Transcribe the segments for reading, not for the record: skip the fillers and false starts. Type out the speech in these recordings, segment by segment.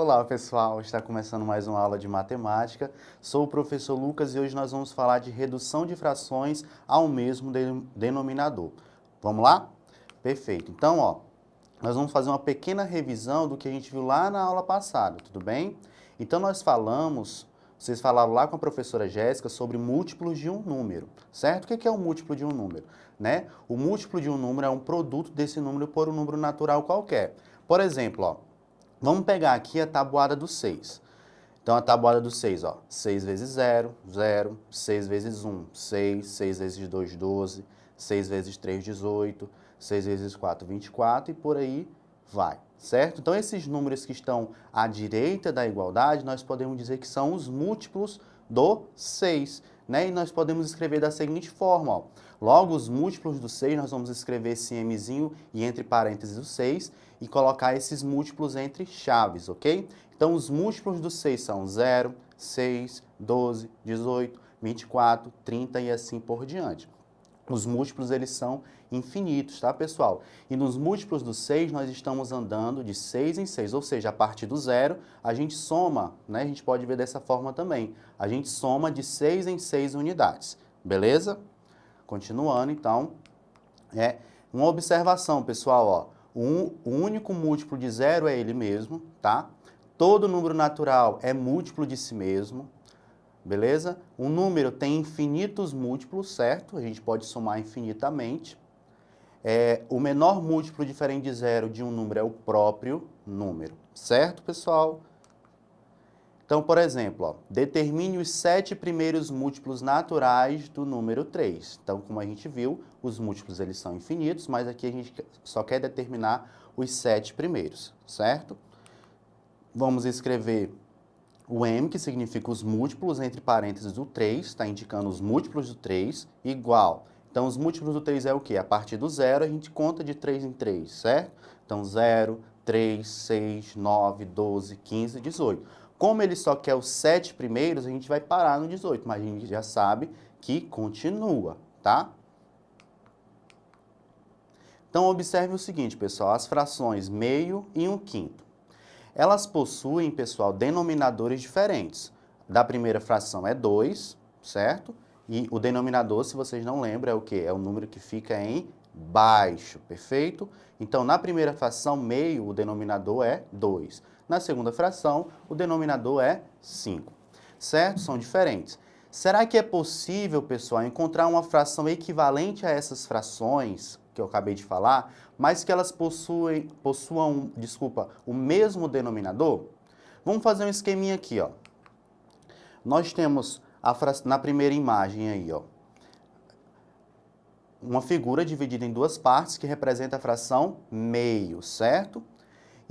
Olá, pessoal! Está começando mais uma aula de matemática. Sou o professor Lucas e hoje nós vamos falar de redução de frações ao mesmo denominador. Vamos lá? Perfeito. Então, nós vamos fazer uma pequena revisão do que a gente viu lá na aula passada, tudo bem? Então, vocês falaram lá com a professora Jéssica sobre múltiplos de um número, certo? O que é um múltiplo de um número? Né? O múltiplo de um número é um produto desse número por um número natural qualquer. Por exemplo, vamos pegar aqui a tabuada do 6. Então, a tabuada do 6, 6 vezes 0, 0, 6 vezes 1, 6, 6 vezes 2, 12, 6 vezes 3, 18, 6 vezes 4, 24 e por aí vai, certo? Então, esses números que estão à direita da igualdade, nós podemos dizer que são os múltiplos do 6, né? E nós podemos escrever da seguinte forma, Logo, os múltiplos do 6, nós vamos escrever esse mzinho e entre parênteses o 6 e colocar esses múltiplos entre chaves, ok? Então, os múltiplos do 6 são 0, 6, 12, 18, 24, 30 e assim por diante. Os múltiplos, eles são infinitos, tá, pessoal? E nos múltiplos do 6, nós estamos andando de 6 em 6, ou seja, a partir do 0, a gente soma, né? A gente pode ver dessa forma também. A gente soma de 6 em 6 unidades, beleza? Continuando, então, uma observação, pessoal, o único múltiplo de 0 é ele mesmo, tá? Todo número natural é múltiplo de si mesmo, beleza? Um número tem infinitos múltiplos, certo? A gente pode somar infinitamente. O menor múltiplo diferente de 0 de um número é o próprio número, certo, pessoal? Então, por exemplo, determine os 7 primeiros múltiplos naturais do número 3. Então, como a gente viu, os múltiplos eles são infinitos, mas aqui a gente só quer determinar os 7 primeiros, certo? Vamos escrever o m, que significa os múltiplos, entre parênteses do 3, está indicando os múltiplos do 3, igual. Então, os múltiplos do 3 é o quê? A partir do 0, a gente conta de 3 em 3, certo? Então, 0, 3, 6, 9, 12, 15, 18. Como ele só quer os 7 primeiros, a gente vai parar no 18, mas a gente já sabe que continua, tá? Então, observe o seguinte, pessoal, as frações meio e 1/5. Elas possuem, pessoal, denominadores diferentes. Da primeira fração é 2, certo? E o denominador, se vocês não lembram, é o quê? É o número que fica em baixo, perfeito? Então, na primeira fração, meio, o denominador é 2. Na segunda fração, o denominador é 5, certo? São diferentes. Será que é possível, pessoal, encontrar uma fração equivalente a essas frações que eu acabei de falar, mas que elas possuam, o mesmo denominador? Vamos fazer um esqueminha aqui, Nós temos na primeira imagem aí, uma figura dividida em duas partes que representa a fração meio, certo?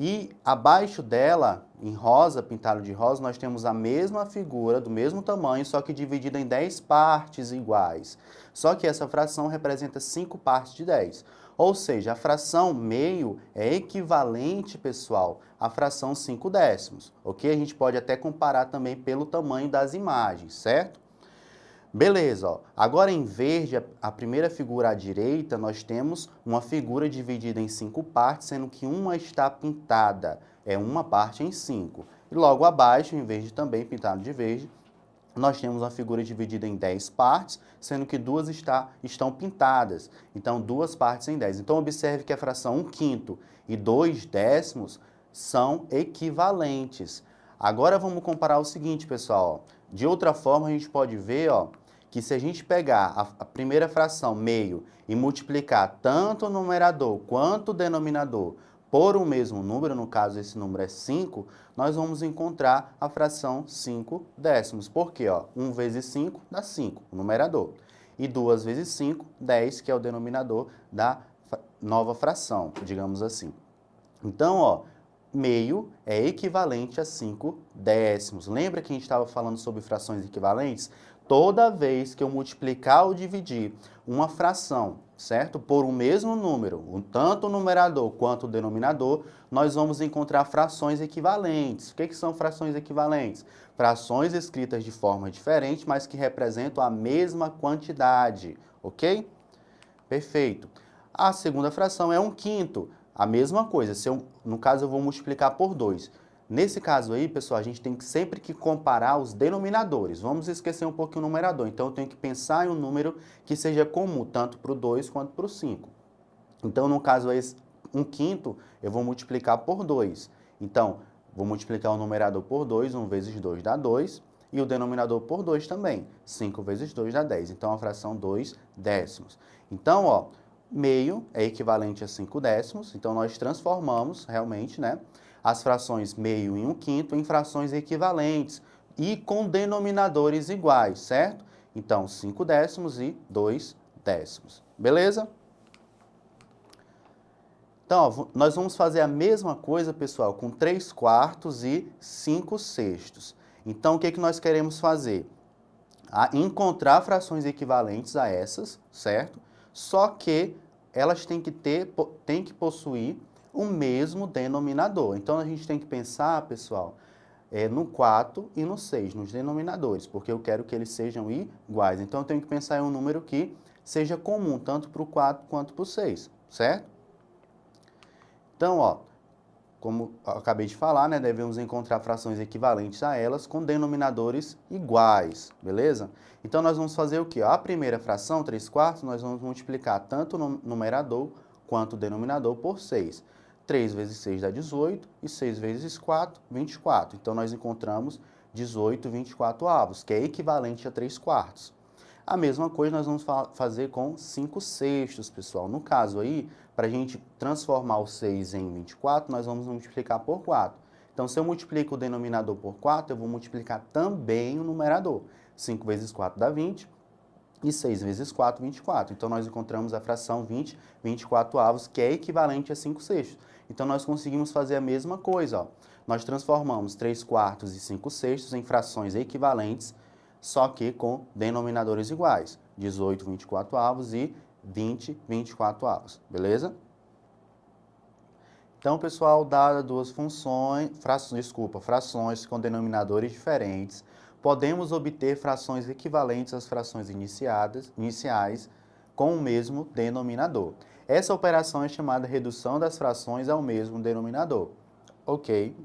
E abaixo dela, em rosa, pintado de rosa, nós temos a mesma figura, do mesmo tamanho, só que dividida em 10 partes iguais. Só que essa fração representa 5 partes de 10. Ou seja, a fração meio é equivalente, pessoal, à fração 5 décimos. Ok? A gente pode até comparar também pelo tamanho das imagens, certo? Beleza, agora em verde, a primeira figura à direita, nós temos uma figura dividida em 5 partes, sendo que uma está pintada, é uma parte em 5. E logo abaixo, em vez de também pintado de verde, nós temos uma figura dividida em 10 partes, sendo que duas estão pintadas. Então, 2 partes em 10. Então, observe que a fração 1/5 e 2 décimos são equivalentes. Agora, vamos comparar o seguinte, pessoal. De outra forma, a gente pode ver, que se a gente pegar a primeira fração, meio, e multiplicar tanto o numerador quanto o denominador por um mesmo número, no caso esse número é 5, nós vamos encontrar a fração 5 décimos. Por quê? 1 vezes 5 dá 5, o numerador. E 2 vezes 5, 10, que é o denominador da nova fração, digamos assim. Então, meio é equivalente a 5 décimos. Lembra que a gente estava falando sobre frações equivalentes? Toda vez que eu multiplicar ou dividir uma fração, certo? Por um mesmo número, tanto o numerador quanto o denominador, nós vamos encontrar frações equivalentes. O que são frações equivalentes? Frações escritas de forma diferente, mas que representam a mesma quantidade, ok? Perfeito. A segunda fração é 1/5. A mesma coisa, no caso eu vou multiplicar por 2. Nesse caso aí, pessoal, a gente tem que sempre que comparar os denominadores. Vamos esquecer um pouquinho o numerador. Então, eu tenho que pensar em um número que seja comum, tanto para o 2 quanto para o 5. Então, no caso aí, 1/5, eu vou multiplicar por 2. Então, vou multiplicar o numerador por 2, 1 vezes 2 dá 2, e o denominador por 2 também. 5 vezes 2 dá 10. Então, a fração 2 décimos. Então, ó, meio é equivalente a 5 décimos. Então, nós transformamos realmente, né, as frações meio e 1/5 em frações equivalentes e com denominadores iguais, certo? Então, 5 décimos e 2 décimos. Beleza? Então, ó, nós vamos fazer a mesma coisa, pessoal, com 3/4 e 5/6. Então, o que que nós queremos fazer? Encontrar frações equivalentes a essas, certo? Só que elas têm que possuir o mesmo denominador. Então, a gente tem que pensar, pessoal, no 4 e no 6, nos denominadores, porque eu quero que eles sejam iguais. Então, eu tenho que pensar em um número que seja comum, tanto para o 4 quanto para o 6, certo? Então, ó, como eu acabei de falar, né, devemos encontrar frações equivalentes a elas com denominadores iguais, beleza? Então, nós vamos fazer o quê? A primeira fração, 3/4, nós vamos multiplicar tanto o numerador quanto o denominador por 6. 3 vezes 6 dá 18 e 6 vezes 4, 24. Então, nós encontramos 18/24, que é equivalente a 3/4. A mesma coisa nós vamos fazer com 5/6, pessoal. No caso aí, para a gente transformar o 6 em 24, nós vamos multiplicar por 4. Então, se eu multiplico o denominador por 4, eu vou multiplicar também o numerador. 5 vezes 4 dá 20 e 6 vezes 4, 24. Então, nós encontramos a fração 20/24, que é equivalente a 5/6. Então, nós conseguimos fazer a mesma coisa, ó. Nós transformamos 3/4 e 5/6 em frações equivalentes, só que com denominadores iguais, 18/24 e 20/24, beleza? Então, pessoal, dadas duas frações com denominadores diferentes, podemos obter frações equivalentes às frações iniciais com o mesmo denominador. Essa operação é chamada redução das frações ao mesmo denominador. Ok?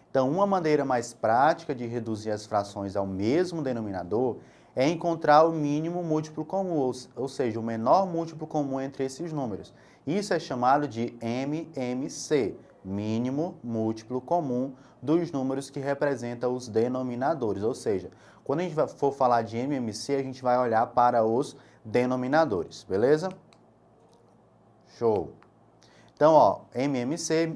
Então, uma maneira mais prática de reduzir as frações ao mesmo denominador é encontrar o mínimo múltiplo comum, ou seja, o menor múltiplo comum entre esses números. Isso é chamado de MMC, mínimo múltiplo comum dos números que representam os denominadores. Ou seja, quando a gente for falar de MMC, a gente vai olhar para os denominadores, beleza? Show! Então, ó, MMC,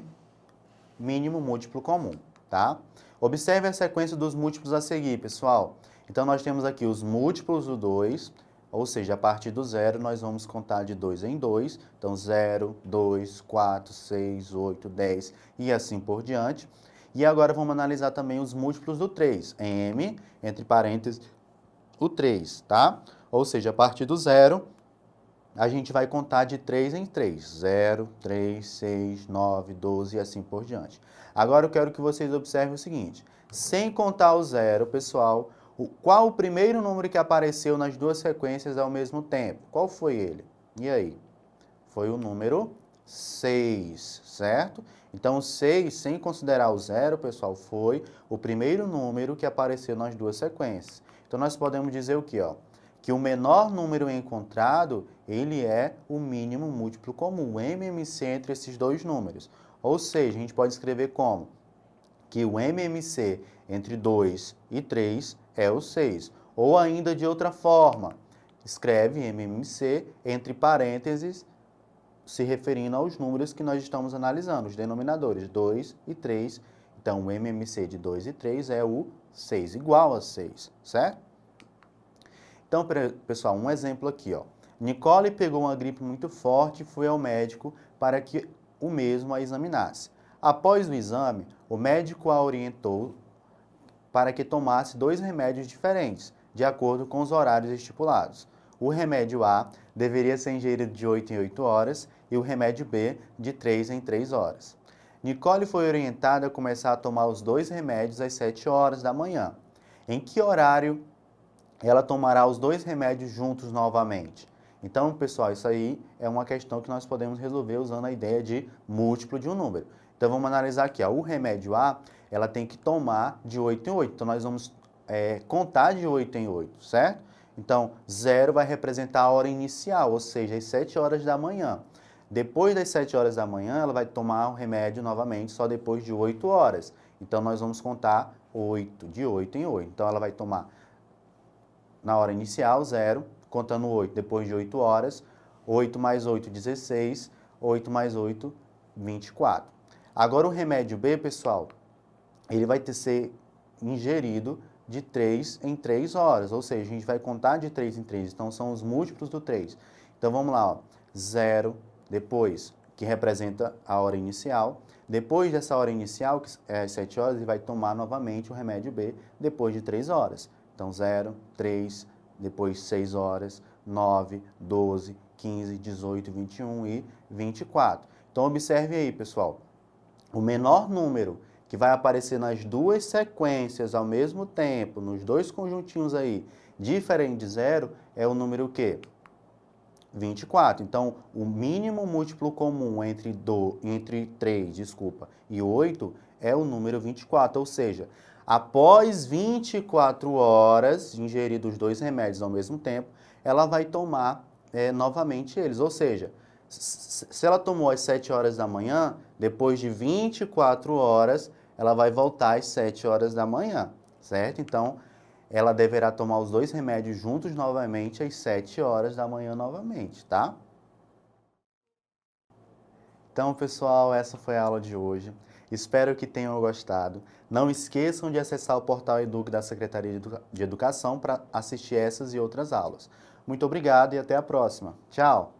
mínimo múltiplo comum. Tá? Observe a sequência dos múltiplos a seguir, pessoal. Então, nós temos aqui os múltiplos do 2, ou seja, a partir do 0, nós vamos contar de 2 em 2. Então, 0, 2, 4, 6, 8, 10 e assim por diante. E agora vamos analisar também os múltiplos do 3. M, entre parênteses, o 3, tá? Ou seja, a partir do 0, a gente vai contar de 3 em 3. 0, 3, 6, 9, 12 e assim por diante. Agora eu quero que vocês observem o seguinte. Sem contar o 0, pessoal, qual o primeiro número que apareceu nas duas sequências ao mesmo tempo? Qual foi ele? E aí? Foi o número 6, certo? Então, o 6, sem considerar o 0, pessoal, foi o primeiro número que apareceu nas duas sequências. Então, nós podemos dizer o quê, ó? Que o menor número encontrado, ele é o mínimo múltiplo comum, o MMC entre esses dois números. Ou seja, a gente pode escrever como? Que o MMC entre 2 e 3 é o 6. Ou ainda de outra forma, escreve MMC entre parênteses, se referindo aos números que nós estamos analisando, os denominadores 2 e 3. Então, o MMC de 2 e 3 é o 6, igual a 6, certo? Então, pessoal, um exemplo aqui, ó. Nicole pegou uma gripe muito forte e foi ao médico para que o mesmo a examinasse. Após o exame, o médico a orientou para que tomasse 2 remédios diferentes, de acordo com os horários estipulados. O remédio A deveria ser ingerido de 8 em 8 horas e o remédio B de 3 em 3 horas. Nicole foi orientada a começar a tomar os 2 remédios às 7 horas da manhã. Em que horário ela tomará os 2 remédios juntos novamente? Então, pessoal, isso aí é uma questão que nós podemos resolver usando a ideia de múltiplo de um número. Então, vamos analisar aqui, ó. O remédio A, ela tem que tomar de 8 em 8. Então, nós vamos contar de 8 em 8, certo? Então, 0 vai representar a hora inicial, ou seja, as 7 horas da manhã. Depois das 7 horas da manhã, ela vai tomar o remédio novamente só depois de 8 horas. Então, nós vamos contar 8, de 8 em 8. Então, ela vai tomar na hora inicial, 0, contando 8 depois de 8 horas, 8 mais 8, 16, 8 mais 8, 24. Agora, o remédio B, pessoal, ele vai ter que ser ingerido de 3 em 3 horas, ou seja, a gente vai contar de 3 em 3, então são os múltiplos do 3. Então, vamos lá, ó, 0, depois, que representa a hora inicial. Depois dessa hora inicial, que é às 7 horas, ele vai tomar novamente o remédio B depois de 3 horas. Então, 0, 3, depois 6 horas, 9, 12, 15, 18, 21 e 24. Então, observe aí, pessoal, o menor número que vai aparecer nas duas sequências ao mesmo tempo, nos dois conjuntinhos aí, diferente de 0, é o número o quê? 24. Então, o mínimo múltiplo comum entre 3, e 8 é o número 24, ou seja, após 24 horas de ingerir os dois remédios ao mesmo tempo, ela vai tomar novamente eles, ou seja, se ela tomou às 7 horas da manhã, depois de 24 horas, ela vai voltar às 7 horas da manhã, certo? Então, ela deverá tomar os dois remédios juntos novamente às 7 horas da manhã novamente, tá? Então, pessoal, essa foi a aula de hoje. Espero que tenham gostado. Não esqueçam de acessar o portal Eduque da Secretaria de Educação para assistir essas e outras aulas. Muito obrigado e até a próxima. Tchau!